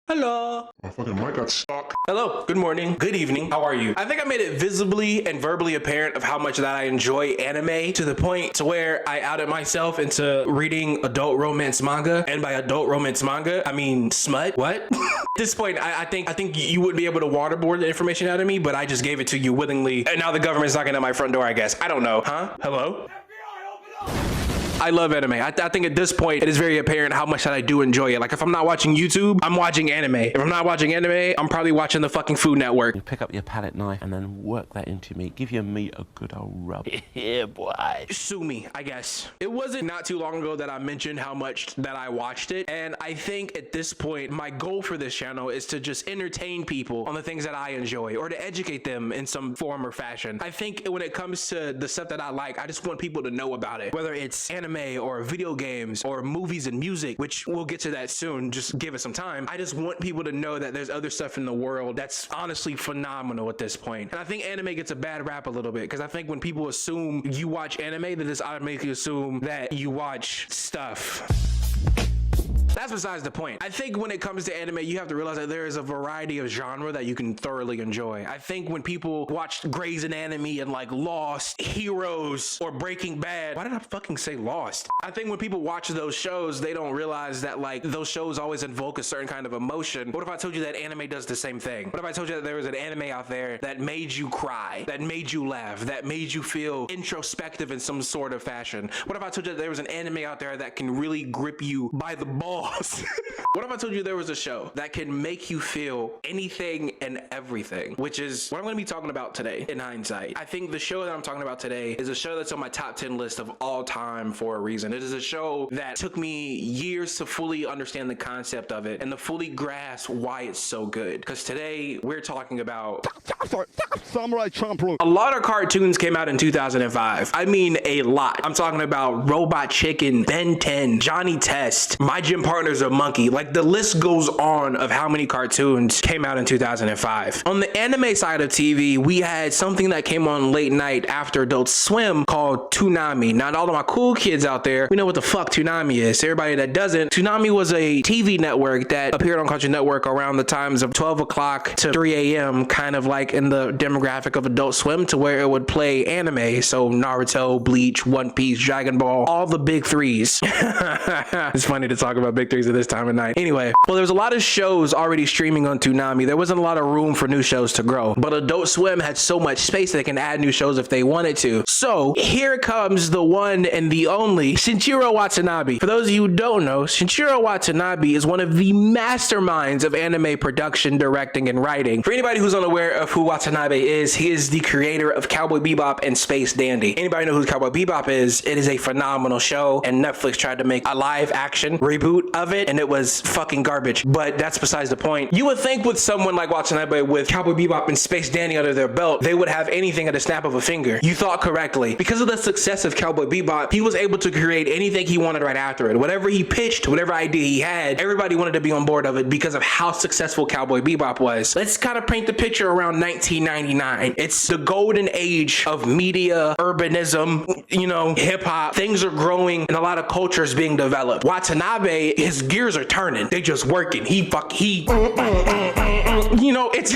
Hello. My fucking mic got stuck. Hello. Good morning. Good evening. How are you? I think I made it visibly and verbally apparent of how much that I enjoy anime to the point to where I outed myself into reading adult romance manga. And by adult romance manga, I mean smut. What? At this point, I think you wouldn't be able to waterboard the information out of me, but I just gave it to you willingly. And now the government's knocking at my front door, I guess. I don't know. Huh? Hello? I love anime. I think at this point, it is very apparent how much that I do enjoy it. Like, if I'm not watching YouTube, I'm watching anime. If I'm not watching anime, I'm probably watching the fucking Food Network. You pick up your palette knife and then work that into meat. Give your meat a good old rub. Yeah, boy. Sue me, I guess. It wasn't not too long ago that I mentioned how much that I watched it. And I think at this point, my goal for this channel is to just entertain people on the things that I enjoy or to educate them in some form or fashion. I think when it comes to the stuff that I like, I just want people to know about it. Whether it's anime or video games or movies and music, which we'll get to that soon, just give it some time. I just want people to know that there's other stuff in the world that's honestly phenomenal at this point. And I think anime gets a bad rap a little bit because I think when people assume you watch anime, they just automatically assume that you watch stuff. That's besides the point. I think when it comes to anime, you have to realize that there is a variety of genre that you can thoroughly enjoy. I think when people watch Grey's Anatomy and like Lost, Heroes, or Breaking Bad, why did I fucking say Lost? I think when people watch those shows, they don't realize that like those shows always invoke a certain kind of emotion. What if I told you that anime does the same thing? What if I told you that there was an anime out there that made you cry, that made you laugh, that made you feel introspective in some sort of fashion? What if I told you that there was an anime out there that can really grip you by the balls? What if I told you there was a show that can make you feel anything and everything, which is what I'm going to be talking about today in hindsight. I think the show that I'm talking about today is a show that's on my top 10 list of all time for a reason. It is a show that took me years to fully understand the concept of it and to fully grasp why it's so good. Because today we're talking about Samurai Champloo. a lot of cartoons came out in 2005. I mean a lot. I'm talking about Robot Chicken, Ben 10, Johnny Test, My Gym Partner's a Monkey. Like the list goes on of how many cartoons came out in 2005. On the anime side of TV, we had something that came on late night after Adult Swim called Toonami. Now, all of my cool kids out there, we know what the fuck Toonami is. Everybody that doesn't, Toonami was a TV network that appeared on Cartoon Network around the times of 12 o'clock to 3 a.m., kind of like in the demographic of Adult Swim, to where it would play anime. So Naruto, Bleach, One Piece, Dragon Ball, all the big threes. It's funny to talk about big threes at this time of night. Anyway, well, there's a lot of shows already streaming on Toonami. There wasn't a lot of room for new shows to grow, but Adult Swim had so much space they can add new shows if they wanted to. So here comes the one and the only Shinichiro Watanabe. For those of you who don't know, Shinichiro Watanabe is one of the masterminds of anime production, directing, and writing. For anybody who's unaware of who Watanabe is, he is the creator of Cowboy Bebop and Space Dandy. Anybody know who Cowboy Bebop is? It is a phenomenal show, and Netflix tried to make a live action reboot of it, and it was fucking garbage, but that's besides the point. You would think with someone like Watanabe with Cowboy Bebop and Space Dandy under their belt, they would have anything at a snap of a finger. You thought correctly. Because of the success of Cowboy Bebop, he was able to create anything he wanted right after it. Whatever he pitched, whatever idea he had, everybody wanted to be on board of it because of how successful Cowboy Bebop was. Let's kind of paint the picture around 1999. It's the golden age of media, urbanism, you know, hip-hop. Things are growing and a lot of culture is being developed. Watanabe, his gears are turning. They just working. You know, it's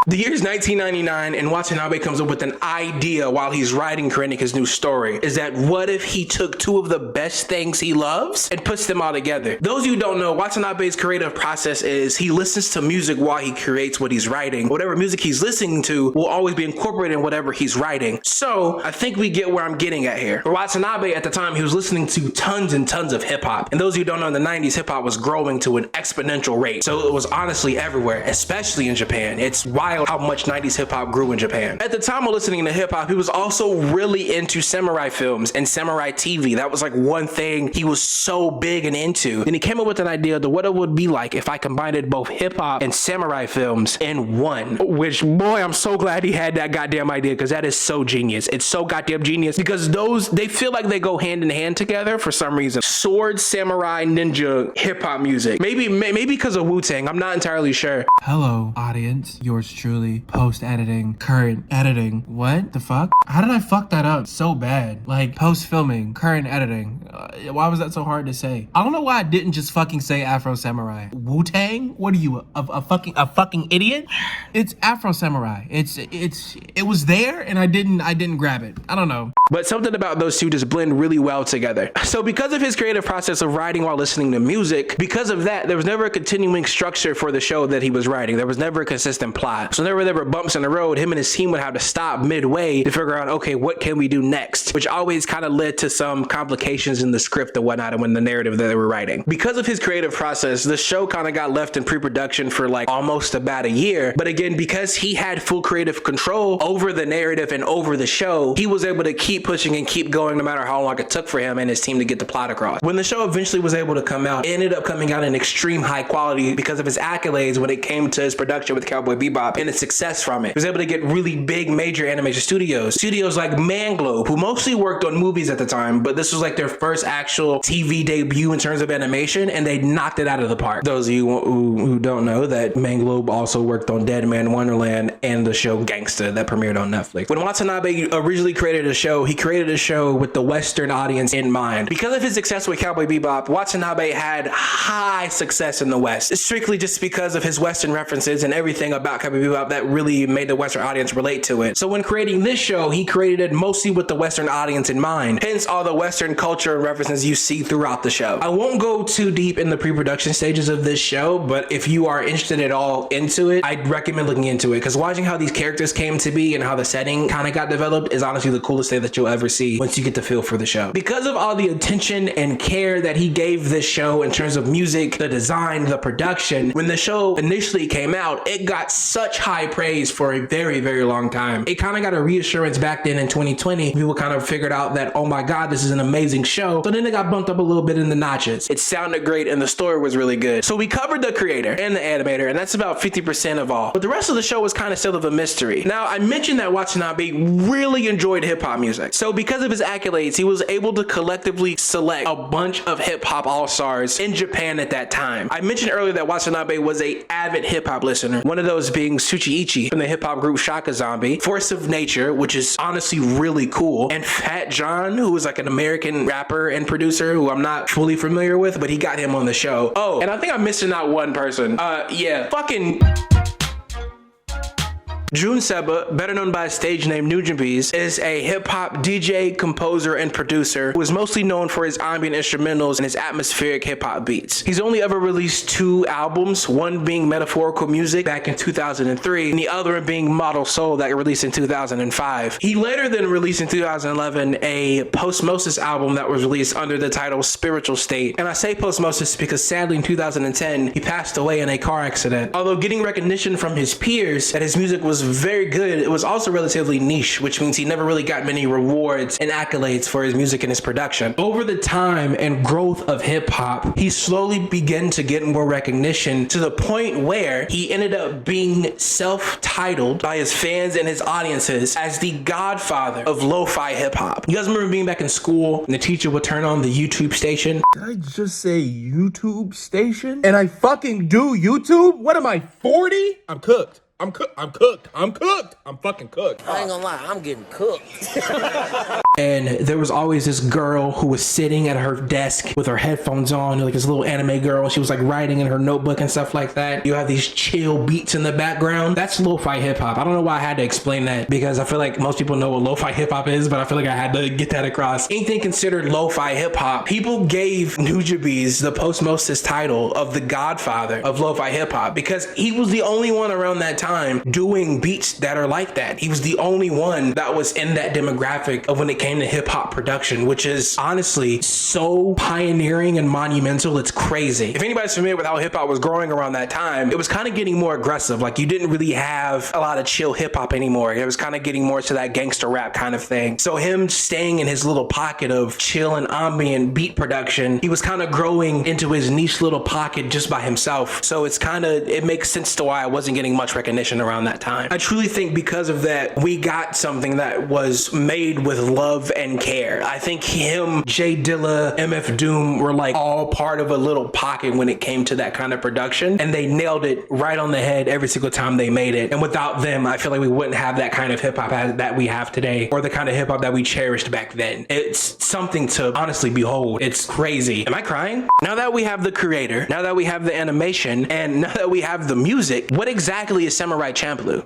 the year's 1999 and Watanabe comes up with an idea while he's writing, creating his new story. Is that what if he took two of the best things he loves and puts them all together? Those of you who don't know, Watanabe's creative process is he listens to music while he creates what he's writing. Whatever music he's listening to will always be incorporated in whatever he's writing. So I think we get where I'm getting at here. For Watanabe at the time, he was listening to tons and tons of hip hop. And those of you who don't know, in the 90s, hip hop was growing to an exponential rate. So it was honestly everywhere, especially in Japan. It's wild how much 90s hip hop grew in Japan. At the time of listening to hip hop, he was also really into samurai films and samurai TV. That was like one thing he was so big and into. And he came up with an idea of what it would be like if I combined both hip hop and samurai films in one. Which, boy, I'm so glad he had that goddamn idea, because that is so genius. It's so goddamn genius because they feel like they go hand in hand together for some reason. Sword, samurai, ninja, hip hop music. Maybe because of Wu-Tang. I'm not entirely sure. Hello, audience. Yours truly. Post-editing. Current editing. What the fuck? How did I fuck that up so bad? Like, post-filming. Current editing. Why was that so hard to say? I don't know why I didn't just fucking say Afro Samurai. Wu-Tang? What are you, a fucking idiot? It's Afro Samurai. It was there and I didn't grab it. I don't know. But something about those two just blend really well together. So because of his creative process of writing while listening to music, because of that, there was never a continuing structure for the show that he was writing. There was never a consistent plot. So whenever there were bumps in the road, him and his team would have to stop midway to figure out, okay, what can we do next? Which always kind of led to some complications in the script and whatnot and when the narrative that they were writing. Because of his creative process, the show kind of got left in pre-production for like almost about a year. But again, because he had full creative control over the narrative and over the show, he was able to keep pushing and keep going no matter how long it took for him and his team to get the plot across. When the show eventually was able to come out, it ended up coming out in extreme high quality because of his accolades when it came to his production with Cowboy Bebop and its success from it. He was able to get really big major animation studios like Manglobe, who mostly worked on movies at the time, but this was like their first actual TV debut in terms of animation, and they knocked it out of the park. Those of you who don't know that Manglobe also worked on Dead Man Wonderland and the show Gangsta that premiered on Netflix. When Watanabe originally created a show, he created a show with the Western audience in mind. Because of his success with Cowboy Bebop, Watanabe had high success in the West. It's strictly just because of his Western references and everything about Cowboy Bebop that really made the Western audience relate to it. So when creating this show, he created it mostly with the Western audience in mind. Hence all the Western culture and references you see throughout the show. I won't go too deep in the pre-production stages of this show, but if you are interested at all into it, I'd recommend looking into it because watching how these characters came to be and how the setting kind of got developed is honestly the coolest thing that you'll ever see once you get the feel for the show. Because of all the attention and care that he gave this show in terms of music, the design, the production, when the show initially came out, it got such high praise for a very, very long time. It kind of got a reassurance back then in 2020. People kind of figured out that, oh my God, this is an amazing show. So then it got bumped up a little bit in the notches. It sounded great and the story was really good. So we covered the creator and the animator, and that's about 50% of all. But the rest of the show was kind of still of a mystery. Now, I mentioned that Watanabe really enjoyed hip hop music. So because of his accolades, he was able to collectively select a bunch of hip hop all-stars in Japan at that time. I mentioned earlier that Watanabe was a avid hip hop listener. One of those being Tsuchiichi from the hip hop group Shaka Zombie, Force of Nature, which is honestly really cool, and Fat John, who was like an American rapper and producer who I'm not fully familiar with, but he got him on the show. Oh, and I think I'm missing out one person. Fucking Jun Seba, better known by his stage name Nujabes, is a hip-hop DJ, composer, and producer who is mostly known for his ambient instrumentals and his atmospheric hip-hop beats. He's only ever released 2 albums, one being Metaphorical Music back in 2003, and the other one being Model Soul that released in 2005. He later then released in 2011 a Postmosis album that was released under the title Spiritual State. And I say Postmosis because sadly in 2010, he passed away in a car accident. Although getting recognition from his peers that his music was very good, it was also relatively niche, which means he never really got many rewards and accolades for his music and his production. Over the time and growth of hip hop, he slowly began to get more recognition to the point where he ended up being self-titled by his fans and his audiences as the godfather of lo-fi hip hop. You guys remember being back in school and the teacher would turn on the YouTube station? Did I just say YouTube station? And I fucking do YouTube? What am I, 40? I'm cooked. I'm cooked. I'm fucking cooked. I ain't gonna lie, I'm getting cooked. And there was always this girl who was sitting at her desk with her headphones on, like this little anime girl. She was like writing in her notebook and stuff like that. You have these chill beats in the background. That's lo-fi hip hop. I don't know why I had to explain that because I feel like most people know what lo-fi hip hop is, but I feel like I had to get that across. Anything considered lo-fi hip hop, people gave Nujabes the Postmosis title of the godfather of lo-fi hip hop because he was the only one around that time doing beats that are like that. He was the only one that was in that demographic of when it came to hip hop production, which is honestly so pioneering and monumental. It's crazy. If anybody's familiar with how hip hop was growing around that time, it was kind of getting more aggressive. Like you didn't really have a lot of chill hip hop anymore. It was kind of getting more to that gangster rap kind of thing. So him staying in his little pocket of chill and ambient beat production, he was kind of growing into his niche little pocket just by himself. So it makes sense to why I wasn't getting much recognition around that time. I truly think because of that, we got something that was made with love love and care. I think him, Jay Dilla, MF Doom were like all part of a little pocket when it came to that kind of production, and they nailed it right on the head every single time they made it. And without them, I feel like we wouldn't have that kind of hip hop that we have today, or the kind of hip hop that we cherished back then. It's something to honestly behold. It's crazy. Am I crying? Now that we have the creator, now that we have the animation, and now that we have the music, what exactly is Samurai Champloo?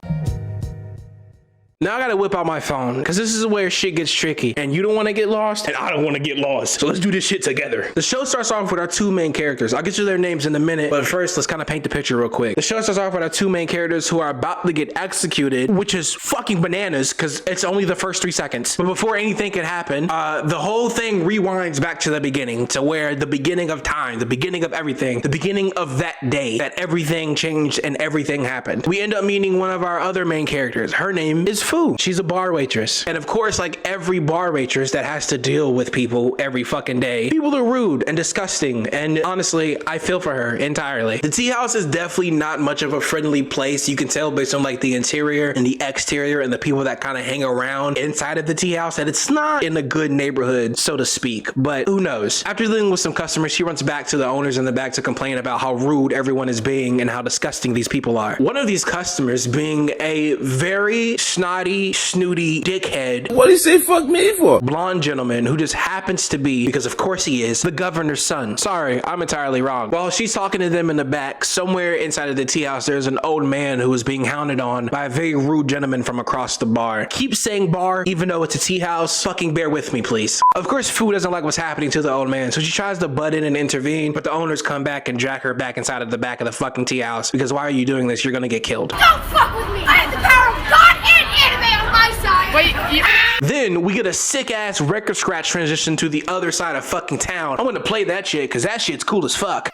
Now I gotta whip out my phone, because this is where shit gets tricky, and you don't want to get lost, and I don't want to get lost. So let's do this shit together. The show starts off with our two main characters. I'll get you their names in a minute, but first let's kind of paint the picture real quick. The show starts off with our two main characters who are about to get executed, which is fucking bananas, because it's only the first 3 seconds. But before anything can happen, the whole thing rewinds back to the beginning, to where the beginning of time, the beginning of everything, the beginning of that day, that everything changed and everything happened. We end up meeting one of our other main characters. Her name is Fu. She's a bar waitress. And of course, like every bar waitress that has to deal with people every fucking day, people are rude and disgusting. And honestly, I feel for her entirely. The tea house is definitely not much of a friendly place. You can tell based on like the interior and the exterior and the people that kind of hang around inside of the tea house that it's not in a good neighborhood, so to speak. But who knows? After dealing with some customers, she runs back to the owners in the back to complain about how rude everyone is being and how disgusting these people are. One of these customers being a very snotty, snooty dickhead. What did he say fuck me for? Blonde gentleman who just happens to be, because of course he is, the governor's son. Sorry, I'm entirely wrong. While she's talking to them in the back, somewhere inside of the tea house, there's an old man who is being hounded on by a very rude gentleman from across the bar. Keep saying bar, even though it's a tea house. Fucking bear with me, please. Of course, Fu doesn't like what's happening to the old man, so she tries to butt in and intervene, but the owners come back and drag her back inside of the back of the fucking tea house, because why are you doing this? You're gonna get killed. Don't fuck with me! I have the power of God and anime on my side! Wait, Then we get a sick ass record scratch transition to the other side of fucking town. I'm gonna play that shit because that shit's cool as fuck.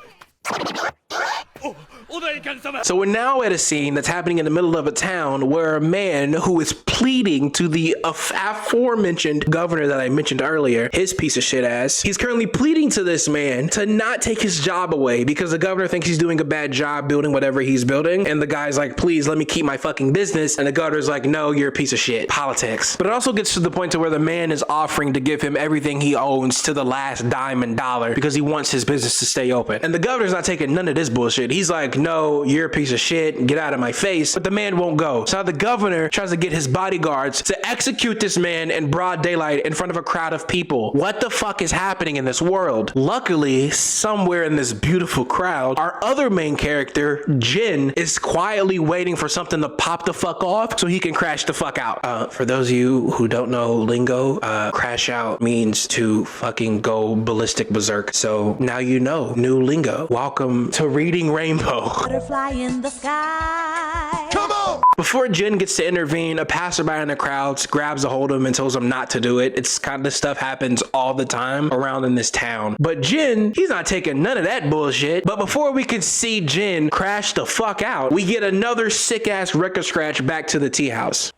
So we're now at a scene that's happening in the middle of a town where a man who is pleading to the aforementioned governor that I mentioned earlier, his piece of shit ass, he's currently pleading to this man to not take his job away because the governor thinks he's doing a bad job building whatever he's building. And the guy's like, please let me keep my fucking business. And the governor's like, no, you're a piece of shit. Politics. But it also gets to the point to where the man is offering to give him everything he owns to the last dime and dollar because he wants his business to stay open. And the governor's not taking none of this bullshit. He's like, no, you're a piece of shit, get out of my face. But the man won't go. So now the governor tries to get his bodyguards to execute this man in broad daylight in front of a crowd of people. What the fuck is happening in this world? Luckily, somewhere in this beautiful crowd, our other main character, Jin, is quietly waiting for something to pop the fuck off so he can crash the fuck out. For those of you who don't know lingo, crash out means to fucking go ballistic berserk. So now you know, new lingo. Welcome to Reading Rainbow. Butterfly in the sky. Come on! Before Jin gets to intervene, a passerby in the crowd grabs a hold of him and tells him not to do it. It's kind of this stuff happens all the time around in this town. But Jin, he's not taking none of that bullshit. But before we could see Jin crash the fuck out, we get another sick ass record scratch back to the tea house.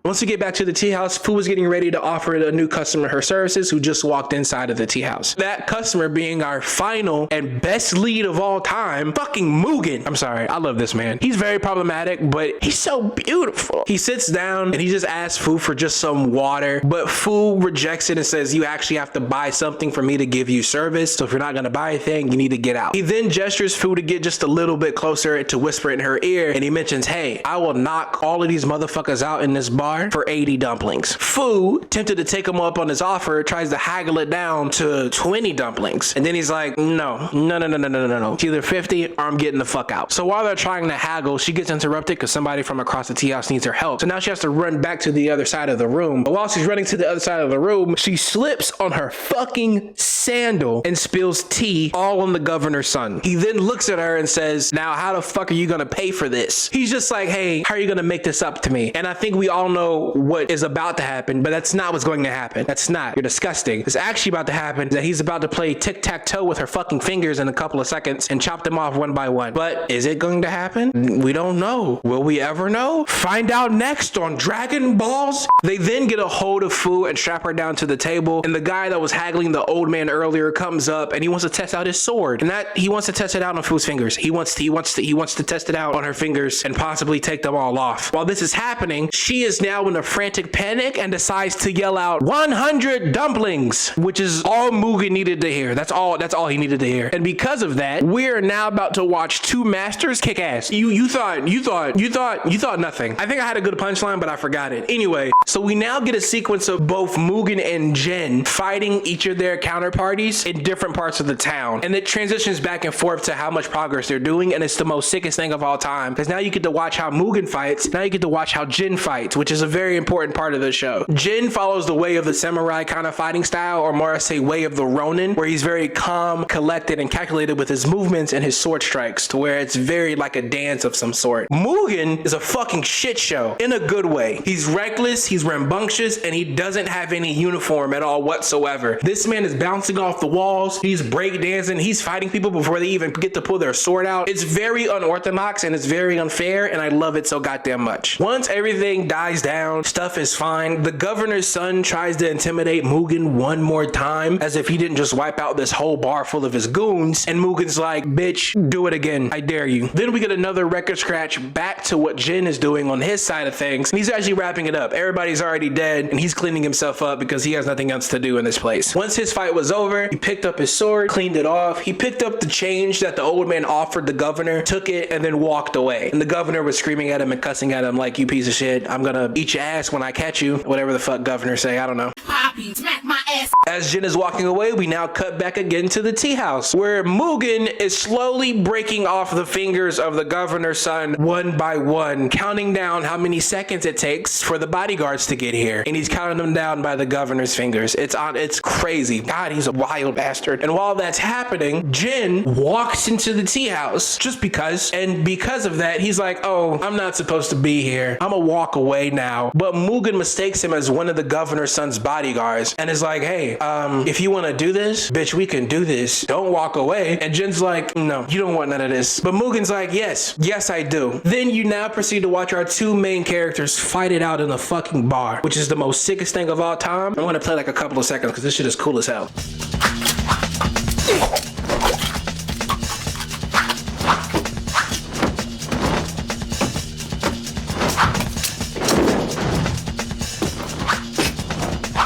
Once we get back to the tea house, Fu was getting ready to offer a new customer her services who just walked inside of the tea house. That customer being our final and best lead of all time, fucking Mugen. I'm sorry, I love this man. He's very problematic, but he's so beautiful. He sits down and he just asks Fu for just some water, but Fu rejects it and says, you actually have to buy something for me to give you service. So if you're not gonna buy a thing, you need to get out. He then gestures Fu to get just a little bit closer to whisper in her ear, and he mentions, hey, I will knock all of these motherfuckers out in this bar for 80 dumplings. Fu, tempted to take him up on his offer, tries to haggle it down to 20 dumplings. And then he's like, no. It's either 50 or I'm getting the fuck out. So while they're trying to haggle, she gets interrupted because somebody from across the tea house needs her help. So now she has to run back to the other side of the room. But while she's running to the other side of the room, she slips on her fucking sandal and spills tea all on the governor's son. He then looks at her and says, now how the fuck are you gonna pay for this? He's just like, hey, how are you gonna make this up to me? And I think we all know what is about to happen, but that's not what's going to happen. That's not. You're disgusting. It's actually about to happen that he's about to play tic-tac-toe with her fucking fingers in a couple of seconds and chop them off one by one. But is it going to happen? We don't know. Will we ever know? Find out next on Dragon Ball's They then get a hold of Fu and strap her down to the table, and the guy that was haggling the old man earlier comes up and he wants to test out his sword, and that he wants to test it out on Fu's fingers. He wants to test it out on her fingers and possibly take them all off. While this is happening, she is now in a frantic panic and decides to yell out 100 dumplings, which is all Mugen needed to hear. That's all he needed to hear. And because of that, we're now about to watch two masters kick ass. You thought nothing. I think I had a good punchline, but I forgot it. Anyway, so we now get a sequence of both Mugen and Jin fighting each of their counterparties in different parts of the town. And it transitions back and forth to how much progress they're doing. And it's the most sickest thing of all time, because now you get to watch how Mugen fights. Now you get to watch how Jin fights, which is a very important part of the show. Jin follows the way of the samurai kind of fighting style, or more I say way of the Ronin, where he's very calm, collected, and calculated with his movements and his sword strikes, to where it's very like a dance of some sort. Mugen is a fucking shit show in a good way. He's reckless, he's rambunctious, and he doesn't have any uniform at all whatsoever. This man is bouncing off the walls, he's breakdancing, he's fighting people before they even get to pull their sword out. It's very unorthodox and it's very unfair, and I love it so goddamn much. Once everything dies down, stuff is fine. The governor's son tries to intimidate Mugen one more time, as if he didn't just wipe out this whole bar full of his goons, and Mugen's like, bitch, do it again, I dare you. Then we get another record scratch back to what Jin is doing on his side of things, and he's actually wrapping it up. Everybody's already dead, and he's cleaning himself up because he has nothing else to do in this place. Once his fight was over, he picked up his sword, cleaned it off, he picked up the change that the old man offered the governor, took it, and then walked away. And the governor was screaming at him and cussing at him like, you piece of shit, I'm gonna eat your ass when I catch you. Whatever the fuck governor say, I don't know. Poppy, smack my ass. As Jin is walking away, we now cut back again to the tea house, where Mugen is slowly breaking off the fingers of the governor's son one by one, counting down how many seconds it takes for the bodyguards to get here. And he's counting them down by the governor's fingers. It's crazy. God, he's a wild bastard. And while that's happening, Jin walks into the tea house just because. And because of that, he's like, oh, I'm not supposed to be here. I'm gonna walk away now. But Mugen mistakes him as one of the governor's son's bodyguards and is like, hey, if you want to do this, bitch, we can do this. Don't walk away. And Jin's like, no, you don't want none of this. But Mugen's like, yes, I do. Then you now proceed to watch our two main characters fight it out in a fucking bar, which is the most sickest thing of all time. I want to play like a couple of seconds because this shit is cool as hell.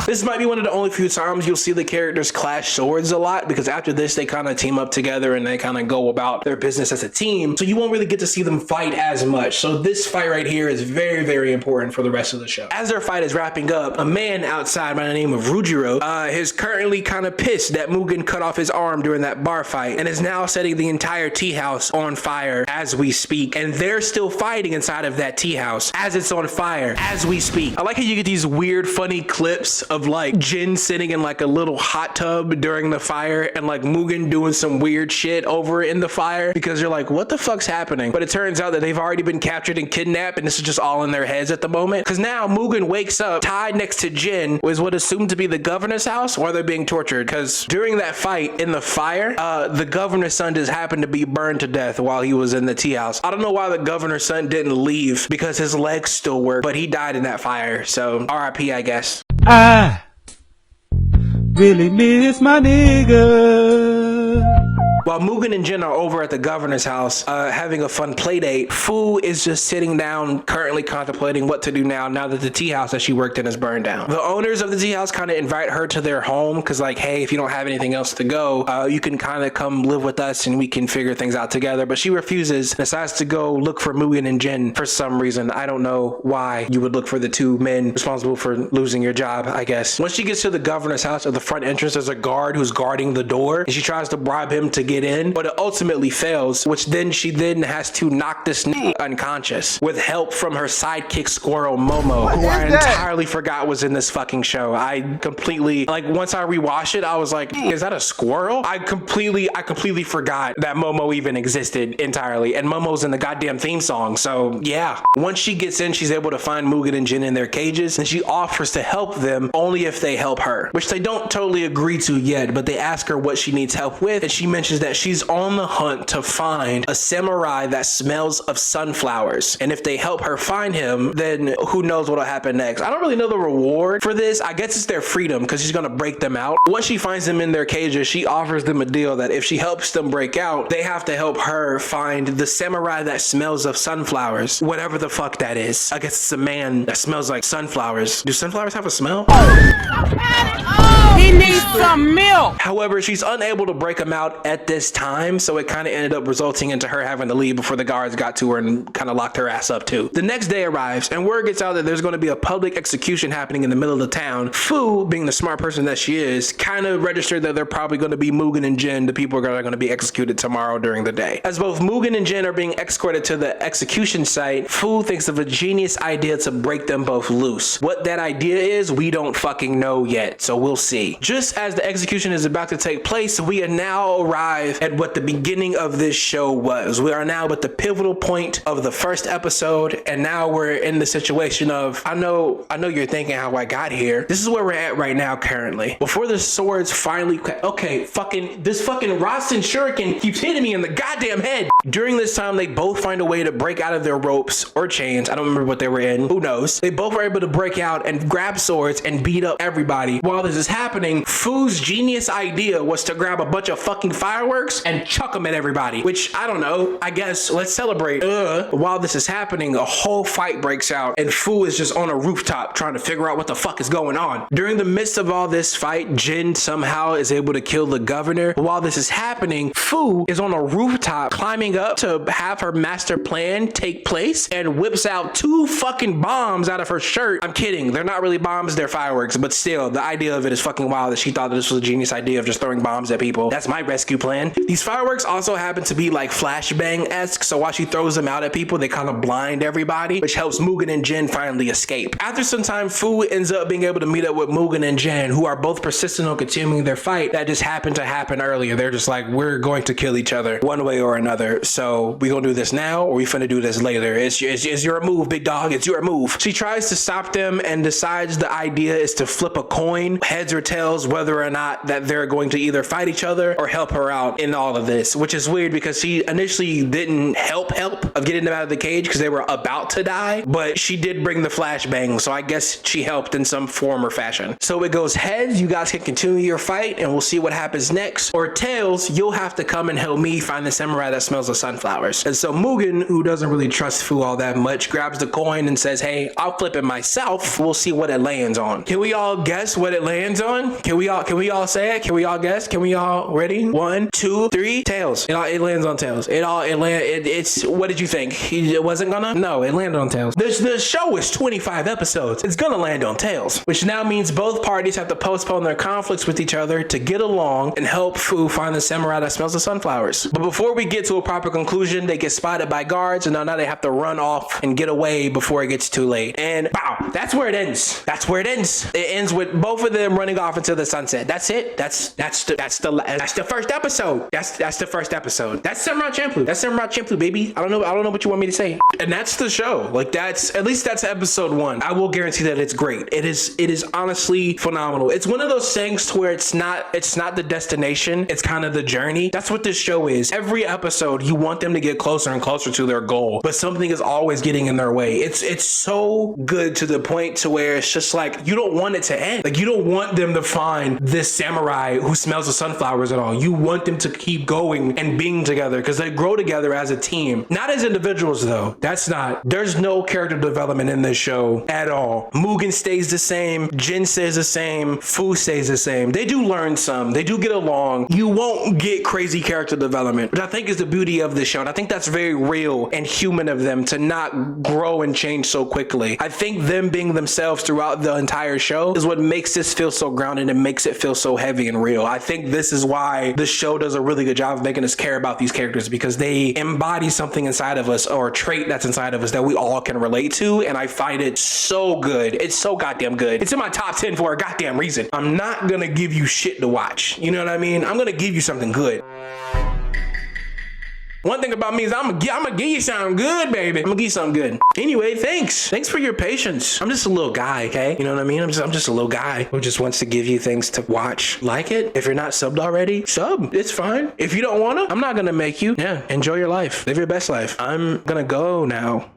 This might be one of the only few times you'll see the characters clash swords a lot, because after this they kind of team up together and they kind of go about their business as a team, so you won't really get to see them fight as much. So this fight right here is very, very important for the rest of the show. As their fight is wrapping up, a man outside by the name of Rujiro is currently kind of pissed that Mugen cut off his arm during that bar fight and is now setting the entire tea house on fire as we speak, and they're still fighting inside of that tea house as it's on fire as we speak. I like how you get these weird funny clips of like Jin sitting in like a little hot tub during the fire and like Mugen doing some weird shit over in the fire, because you're like, what the fuck's happening? But it turns out that they've already been captured and kidnapped, and this is just all in their heads at the moment, because now Mugen wakes up tied next to Jin was what is assumed to be the governor's house, or they're being tortured, because during that fight in the fire, the governor's son just happened to be burned to death while he was in the tea house. I don't know why the governor's son didn't leave, because his legs still work, but he died in that fire, so RIP, I guess. I really miss my nigga. While Mugen and Jin are over at the governor's house having a fun play date, Fu is just sitting down currently contemplating what to do now that the tea house that she worked in is burned down. The owners of the tea house kind of invite her to their home because like, hey, if you don't have anything else to go, you can kind of come live with us and we can figure things out together. But she refuses, decides to go look for Mugen and Jin for some reason. I don't know why you would look for the two men responsible for losing your job, I guess. Once she gets to the governor's house, at the front entrance, there's a guard who's guarding the door, and she tries to bribe him to get in, but it ultimately fails, which then she has to knock this nigga unconscious with help from her sidekick squirrel Momo, who I entirely forgot was in this fucking show. I completely, like, once I rewatched it, I was like, is that a squirrel? I completely forgot that Momo even existed entirely, and Momo's in the goddamn theme song, so yeah. Once she gets in, she's able to find Mugen and Jin in their cages, and she offers to help them only if they help her, which they don't totally agree to yet, but they ask her what she needs help with, and she mentions that that she's on the hunt to find a samurai that smells of sunflowers. And if they help her find him, then who knows what'll happen next. I don't really know the reward for this. I guess it's their freedom because she's gonna break them out. Once she finds them in their cages, she offers them a deal that if she helps them break out, they have to help her find the samurai that smells of sunflowers. Whatever the fuck that is. I guess it's a man that smells like sunflowers. Do sunflowers have a smell? He needs some milk. However, she's unable to break him out at this time, so it kind of ended up resulting into her having to leave before the guards got to her and kind of locked her ass up too. The next day arrives, and word gets out that there's going to be a public execution happening in the middle of the town. Fu, being the smart person that she is, kind of registered that they're probably going to be Mugen and Jin, the people that are going to be executed tomorrow during the day. As both Mugen and Jin are being escorted to the execution site, Fu thinks of a genius idea to break them both loose. What that idea is, we don't fucking know yet, so we'll see. Just as the execution is about to take place, we are now arrived at what the beginning of this show was. We are now at the pivotal point of the first episode, and now we're in the situation of, I know you're thinking how I got here. This is where we're at right now currently. Before the swords finally, okay, this fucking Rasen Shuriken keeps hitting me in the goddamn head. During this time, they both find a way to break out of their ropes or chains. I don't remember what they were in. Who knows? They both were able to break out and grab swords and beat up everybody. While this is happening, Fu's genius idea was to grab a bunch of fucking fireworks and chuck them at everybody, which I don't know. I guess let's celebrate. While this is happening, a whole fight breaks out and Fu is just on a rooftop trying to figure out what the fuck is going on. During the midst of all this fight, Jin somehow is able to kill the governor. While this is happening, Fu is on a rooftop climbing up to have her master plan take place and whips out 2 fucking bombs out of her shirt. I'm kidding. They're not really bombs, they're fireworks, but still, the idea of it is fucking wild that she thought that this was a genius idea of just throwing bombs at people. That's my rescue plan. These fireworks also happen to be like flashbang-esque, so while she throws them out at people, they kind of blind everybody, which helps Mugen and Jin finally escape. After some time, Fu ends up being able to meet up with Mugen and Jin, who are both persistent on continuing their fight that just happened to happen earlier. They're just like, we're going to kill each other one way or another, so we gonna do this now or we finna do this later. It's your move, big dog. It's your move. She tries to stop them and decides the idea is to flip a coin, heads or tails, whether or not that they're going to either fight each other or help her out in all of this, which is weird because she initially didn't help of getting them out of the cage because they were about to die, but she did bring the flashbang, so I guess she helped in some form or fashion. So it goes heads, you guys can continue your fight and we'll see what happens next, or tails, you'll have to come and help me find the samurai that smells of sunflowers. And so Mugen, who doesn't really trust Fu all that much, grabs the coin and says, hey, I'll flip it myself. We'll see what it lands on. Can we all guess what it lands on? Can we all say it? Can we all guess? Can we all ready? 1, 2, 3, tails. It lands on tails. It's what did you think? It wasn't gonna? No, it landed on tails. The show is 25 episodes. It's gonna land on tails, which now means both parties have to postpone their conflicts with each other to get along and help Fu find the samurai that smells of sunflowers. But before we get to a proper conclusion, they get spotted by guards and now they have to run off and get away before it gets too late. And wow, that's where it ends. That's where it ends. It ends with both of them running off into the sunset. That's it. That's the first episode. That's the first episode. That's Samurai Champloo. That's Samurai Champloo, baby. I don't know what you want me to say. And that's the show. Like that's episode 1. I will guarantee that it's great. It is honestly phenomenal. It's one of those things to where it's not the destination. It's kind of the journey. That's what this show is. Every episode, you want them to get closer and closer to their goal, but something is always getting in their way. It's so good to the point to where it's just like you don't want it to end. Like you don't want them to find this samurai who smells of sunflowers at all. You want them to keep going and being together because they grow together as a team, not as individuals though. There's no character development in this show at all. Mugen stays the same, Jin stays the same, Fu stays the same. They do learn some, they do get along. You won't get crazy character development, which I think is the beauty of the show. And I think that's very real and human of them to not grow and change so quickly. I think them being themselves throughout the entire show is what makes this feel so grounded and makes it feel so heavy and real. I think this is why the show does a really good job of making us care about these characters because they embody something inside of us or a trait that's inside of us that we all can relate to. And I find it so good. It's so goddamn good. It's in my top 10 for a goddamn reason. I'm not gonna give you shit to watch. You know what I mean? I'm gonna give you something good. One thing about me is I'm gonna give you something good, baby. I'm gonna give you something good. Anyway, thanks for your patience. I'm just a little guy, okay? You know what I mean? I'm just a little guy who just wants to give you things to watch. Like it. If you're not subbed already, sub. It's fine. If you don't wanna, I'm not gonna make you. Yeah, enjoy your life. Live your best life. I'm gonna go now.